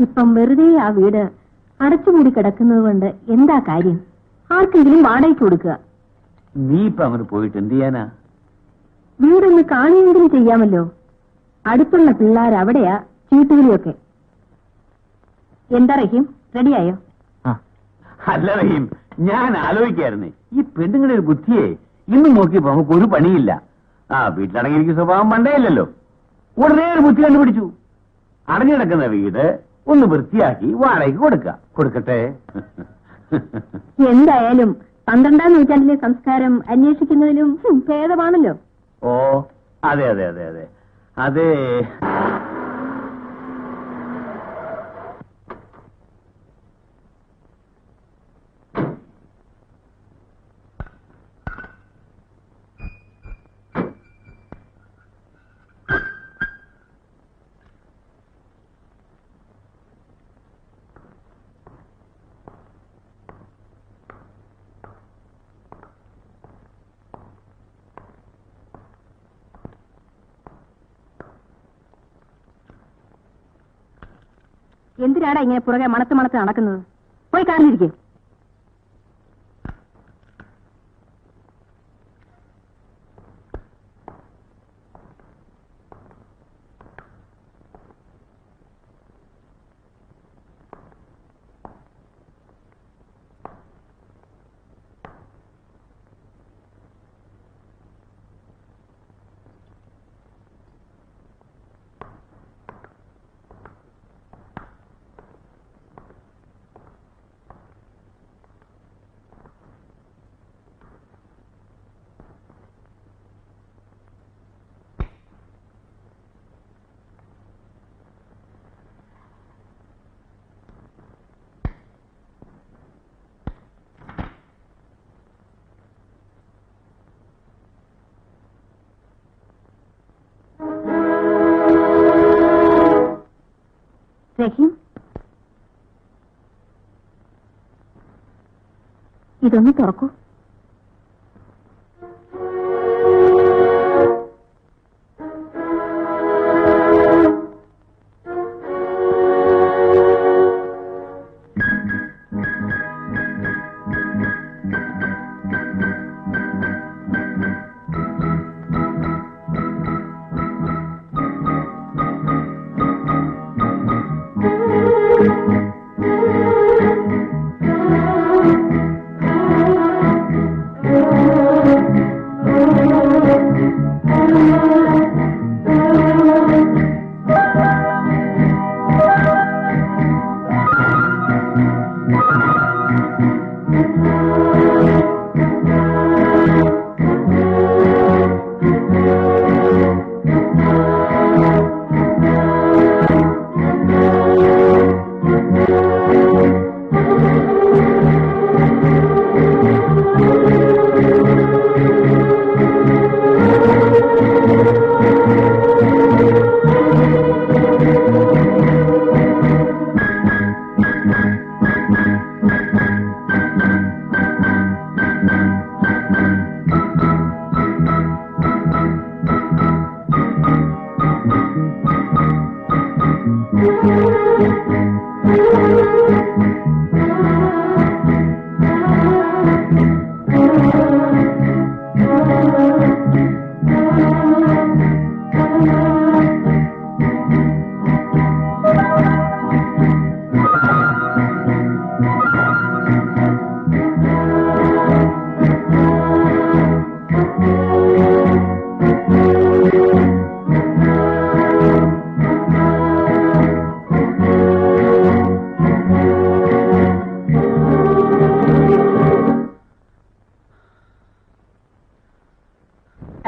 ഇപ്പം വെറുതെ ആ വീട് അടച്ചുകൂടി കിടക്കുന്നത് കൊണ്ട് എന്താ കാര്യം? ആർക്കെങ്കിലും വാടകയ്ക്ക് കൊടുക്കുക. നീ ഇപ്പൊ അങ്ങോട്ട് പോയിട്ട് എന്ത് ചെയ്യാനാ? വീടൊന്ന് കാണുകയെങ്കിലും ചെയ്യാമല്ലോ. അടുത്തുള്ള പിള്ളേർ അവിടെയാ ചീട്ടുകളിയൊക്കെ. എന്താ റഹീം, റെഡിയായോ? അല്ല റഹീം, ഞാൻ ആലോചിക്കായിരുന്നേ, ഈ പെണ്ണുങ്ങളുടെ ഒരു ബുദ്ധിയെ ഇന്ന് നോക്കിയപ്പോ നമുക്ക് ഒരു പണിയില്ല. വീട്ടിലടങ്ങിയിരിക്കുന്ന സ്വഭാവം പണ്ടേയില്ലല്ലോ. ഉടനെ ഒരു ബുദ്ധി കണ്ടുപിടിച്ചു. അടഞ്ഞിടക്കുന്ന വീട് ഒന്ന് വൃത്തിയാക്കി വാടകയ്ക്ക് കൊടുക്കട്ടെ. എന്തായാലും 12ാം നൂറ്റാണ്ടിലെ സംസ്കാരം അന്വേഷിക്കുന്നതിലും ഭേദമാണല്ലോ. ഓ അതെ അതെ അതെ അതെ അതെ. എന്തിനാടാ ഇങ്ങനെ പുറകെ മണത്ത് നടക്കുന്നത്? പോയി കാണിരിക്കേ. റഹീം, ഇതൊന്ന് തുറക്കൂ.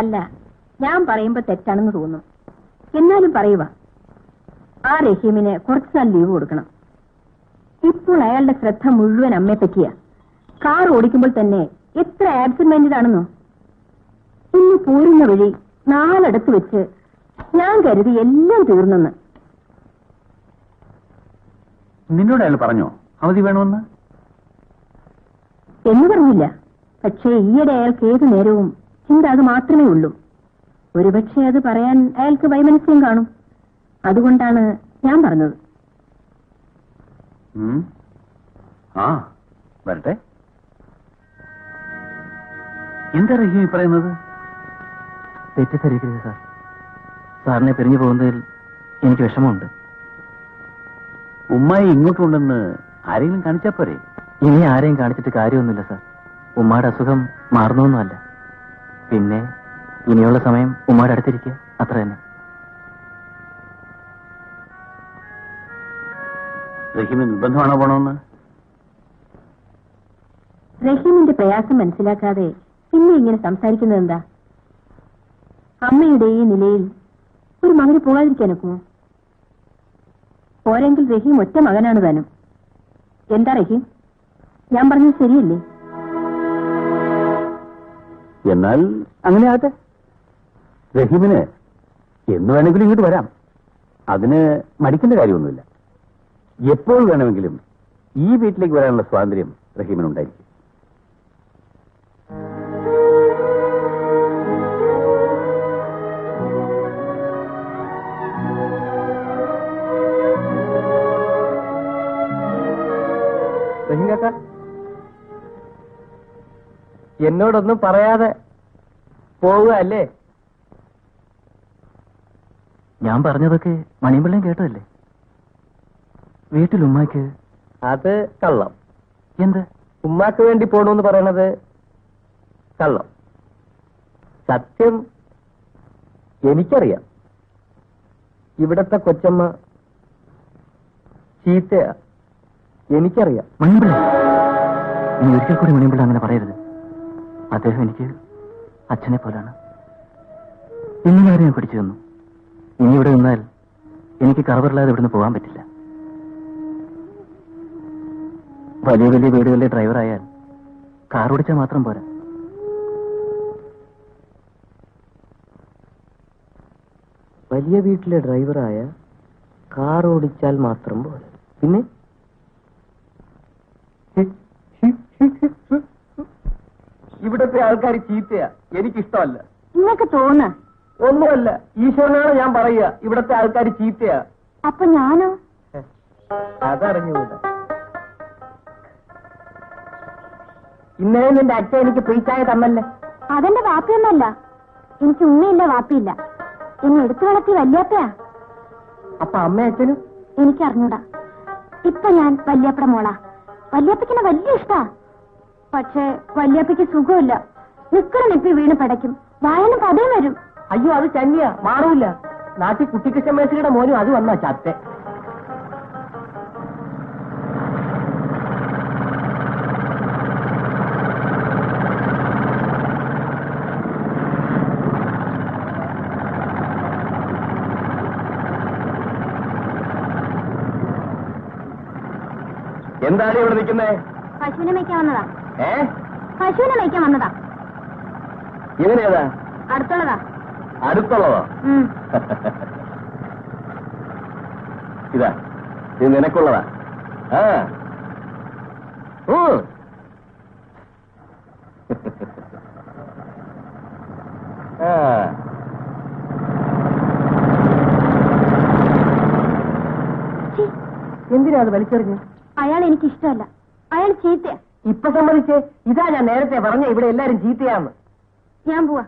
അല്ല, ഞാൻ പറയുമ്പോ തെറ്റാണെന്ന് തോന്നും. എന്നാലും പറയുക, ആ റഹീമിന് കുറച്ചു നാൾ ലീവ് കൊടുക്കണം. ഇപ്പോൾ അയാളുടെ ശ്രദ്ധ മുഴുവൻ അമ്മയെ പറ്റിയാ. കാർ ഓടിക്കുമ്പോൾ തന്നെ എത്ര ആബ്സെന്റ് മൈൻഡഡ് ആണെന്നോ. ഇന്ന് പോരുന്ന വഴി 4 വെച്ച് ഞാൻ കരുതി എല്ലാം തീർന്നെന്ന്. നിന്നോട് അയാൾ പറഞ്ഞോ അവധി വേണമെന്ന്? എന്ന് പറഞ്ഞില്ല. പക്ഷേ ഈയിടെ അയാൾക്ക് ഏതു നേരവും ചിന്ത അത് മാത്രമേ ഉള്ളൂ. ഒരുപക്ഷെ അത് പറയാൻ അയാൾക്ക് വൈമനസ്യം കാണും. അതുകൊണ്ടാണ് ഞാൻ പറഞ്ഞത്. ആ വരട്ടെ. എന്താ റഹീം ഈ പറയുന്നത്? തെറ്റിദ്ധരിക്കരുത് സാർ. സാറിനെ പിരിഞ്ഞു പോകുന്നതിൽ എനിക്ക് വിഷമമുണ്ട്. ഉമ്മായി ഇങ്ങോട്ടുണ്ടെന്ന് ആരെങ്കിലും കാണിച്ചാ പോരെ? ഇനി ആരെയും കാണിച്ചിട്ട് കാര്യമൊന്നുമില്ല സാർ. ഉമ്മയുടെ അസുഖം മാറുന്നൊന്നുമല്ല. പിന്നെ ഇനിയുള്ള സമയം ഉമ്മയുടെ അടുത്തിരിക്കുക, അത്ര തന്നെ. റഹീമിന് നിർബന്ധമാണോ പോണമെന്ന്? റഹീമിന്റെ പ്രയാസം മനസ്സിലാക്കാതെ പിന്നെ ഇങ്ങനെ സംസാരിക്കുന്നത് എന്താ? അമ്മയുടെ ഈ നിലയിൽ ഒരു മകന് പോകാതിരിക്കാനൊക്കുമോ? പോരെങ്കിൽ റഹീം ഒറ്റ മകനാണ് താനും. എന്താ റഹീം, ഞാൻ പറഞ്ഞത് ശരിയല്ലേ? എന്നാൽ അങ്ങനെ ആട്ടെ. റഹീമിന് എന്ന് വേണമെങ്കിലും ഇങ്ങോട്ട് വരാം. അതിന് മടിക്കേണ്ട കാര്യമൊന്നുമില്ല. എപ്പോൾ വേണമെങ്കിലും ഈ വീട്ടിലേക്ക് വരാനുള്ള സ്വാതന്ത്ര്യം റഹീമിനുണ്ടായിരിക്കും. എന്നോടൊന്നും പറയാതെ പോവുക അല്ലേ? ഞാൻ പറഞ്ഞതൊക്കെ മണിമ്പിള്ളയും കേട്ടതല്ലേ? വീട്ടിൽ ഉമ്മാക്ക് അത് കള്ളം. എന്ത്? ഉമ്മാക്ക് വേണ്ടി പോണെന്ന് പറയണത് കള്ളം. സത്യം എനിക്കറിയാം. ഇവിടത്തെ കൊച്ചമ്മ ചീത്തയാ, എനിക്കറിയാം. മണിമ്പിള്ള, നീ ഒരിക്കൽ കൂടി മണിമ്പിള്ള അങ്ങനെ പറയരുത്. അദ്ദേഹം എനിക്ക് അച്ഛനെ പോലാണ്. ഇന്നുവരെ ഞാൻ പിടിച്ചു തന്നു. ഇനി ഇവിടെ നിന്നാൽ എനിക്ക് കറവറില്ലാതെ ഇവിടുന്ന് പോകാൻ പറ്റില്ല. വലിയ വലിയ വീടുകളിലെ ഡ്രൈവറായാൽ കാർ ഓടിച്ചാൽ മാത്രം പോരാ. വലിയ വീട്ടിലെ ഡ്രൈവറായ കാർ ഓടിച്ചാൽ മാത്രം പോരാ. പിന്നെ ഇവിടത്തെ ആൾക്കാർ ചീത്തയാ, എനിക്കിഷ്ടമല്ല. നിങ്ങൾക്ക് തോന്നുക ഒന്നുമല്ല, ഈശ്വരനാണ് ഞാൻ പറയുക. ഇവിടത്തെ ആൾക്കാർ ചീത്തയാ. അപ്പൊ ഞാനോ? അതറിഞ്ഞുകൂടാ. ഇന്നലെ നിന്റെ അച്ഛൻ എനിക്ക് പ്രീച്ചായ തന്നല്ലേ? അതെന്റെ വാപ്പിയൊന്നല്ല. എനിക്ക് ഉമ്മയില്ല, വാപ്പിയില്ല. എന്നെ എടുത്തു വളർത്തി വല്യാപ്പയാ. അപ്പൊ അമ്മ അച്ഛനും എനിക്ക് അറിഞ്ഞൂടാ. ഇപ്പൊ ഞാൻ വല്യാപ്പയുടെ മോളാ. വല്യാപ്പയ്ക്കെന്നെ വലിയ ഇഷ്ടാ. പക്ഷേ വല്യാപ്പയ്ക്ക് സുഖമില്ല. നിപ്പി വീണ് പടയ്ക്കും, വായനും പതയും വരും. അയ്യോ, അത് ചന്നിയാ, മാറൂല. നാട്ടിൽ കുട്ടിക്കൃഷ്ണ മേശയുടെ മോനും അത് വന്നാ ചത്തെ. എന്താണ് ഇവിടെ നിൽക്കുന്നേ? പശുവിനെ മേയ്ക്കാൻ വന്നതാ. പശുവിനെ മേയ്ക്കാൻ വന്നതാ. ഇവനേതാ? അടുത്തുള്ളതാ. അടുത്തുള്ളതോ? ഇതാ, ഇത് നിനക്കുള്ളതാ. ആ എന്തിനാ അത് വലിച്ചെറിഞ്ഞ്? അയാൾ എനിക്ക് ഇഷ്ടമല്ല. അയാൾ ചീത്തയാ. ഇപ്പൊ സമ്മതിച്ചേ? ഇതാ ഞാൻ നേരത്തെ പറഞ്ഞ ഇവിടെ എല്ലാരും ചീത്തയാന്ന്. ഞാൻ പോവാ.